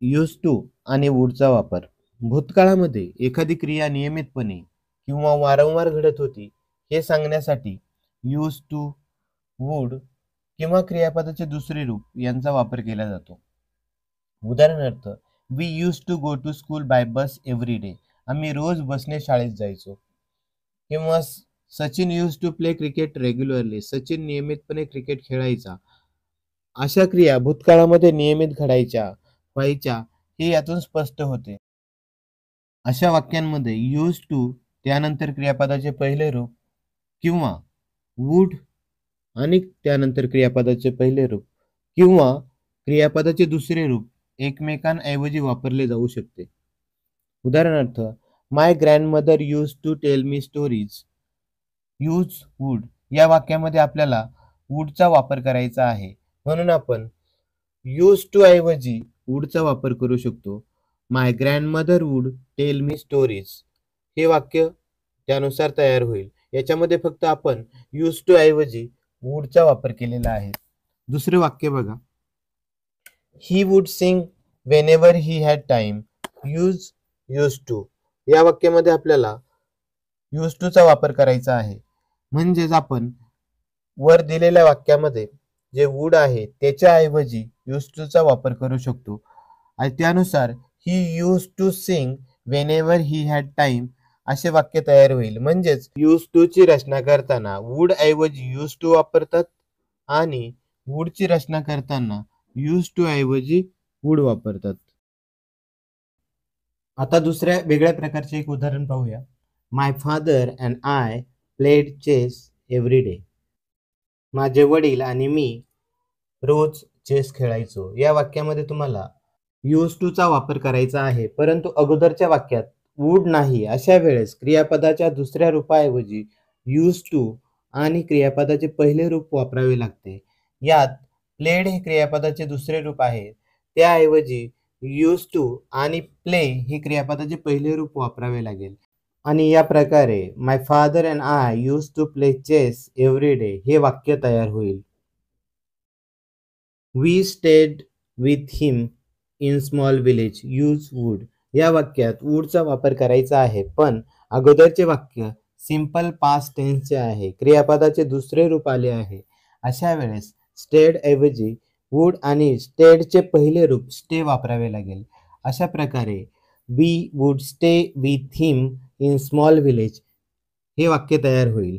Use to आणि वूडचा वापर. भूतकाळामध्ये एखादी क्रिया नियमितपणे किंवा वारंवार घडत होती हे सांगण्यासाठी यूज टू, वूड किंवा क्रियापदाचे दुसरे रूप यांचा वापर केला जातो. उदाहरणार्थ, we use to go to school by bus every day. आम्ही रोज बसने शाळेत जायचो. किंवा Sachin use to play cricket regularly. Sachin नियमितपणे क्रिकेट खेळायचा. अशा क्रिया भूतकाळामध्ये नियमित घडायच्या, व्हायच्या हे यातून स्पष्ट होते. अशा वाक्यांमध्ये यूज टू त्यानंतर क्रियापदाचे पहिले रूप किंवा वूड आणि त्यानंतर क्रियापदाचे पहिले रूप किंवा क्रियापदाचे दुसरे रूप एकमेकांऐवजी वापरले जाऊ शकते. उदाहरणार्थ, my grandmother use to tell me stories. Use would या वाक्यामध्ये आपल्याला वूडचा वापर करायचा आहे, म्हणून आपण यूज टू ऐवजी वूडचा वापर करू शकतो. My grandmother would tell me stories हे वाक्य त्यानुसार तयार होईल. याच्यामध्ये फक्त आपण यूज टू ऐवजी वूडचा वापर केलेला आहे. दुसरे वाक्य बघा. He would sing whenever he had time. Use to या वाक्यामध्ये आपल्याला यूज टूचा वापर करायचा आहे. म्हणजेच आपण वर दिलेल्या वाक्यामध्ये जे वूड आहे त्याच्याऐवजी यूज टूचा वापर करू शकतो. आणि त्यानुसार he use to sing whenever he had time असे वाक्य तयार होईल. म्हणजेच यूज टू ची रचना करताना वूड ऐवजी यूज टू वापरतात आणि वूडची रचना करताना यूज टू ऐवजी वूड वापरतात. आता दुसऱ्या वेगळ्या प्रकारचे एक उदाहरण पाहूया. My father and I played chess every day. माझे वडील आणि मी रोज चेस खेळायचो. या वाक्यामध्ये तुम्हाला यूज टू चा वापर करायचा आहे, परंतु अगोदरच्या वाक्यात वूड नाही. अशा वेळेस क्रियापदाच्या दुसऱ्या रूपाऐवजी यूज टू आणि क्रियापदाचे पहिले रूप वापरावे लागते. यात प्लेड हे क्रियापदाचे दुसरे रूप आहे, त्याऐवजी यूज टू आणि प्ले हे क्रियापदाचे पहिले रूप वापरावे लागेल. आणि या प्रकारे my father and I use to play chess every day हे वाक्य तयार होईल. We stayed with him in small village. Use would या वाक्यात वूडचा वापर करायचा आहे, पण अगोदरचे वाक्य सिंपल पास्ट टेन्सचे आहे. क्रियापदाचे दुसरे रूप आले आहे. अशा वेळेस स्टेड ऐवजी वूड आणि स्टेडचे पहिले रूप स्टे वापरावे लागेल. अशा प्रकारे we would stay with him in small village हे वाक्य तयार होईल.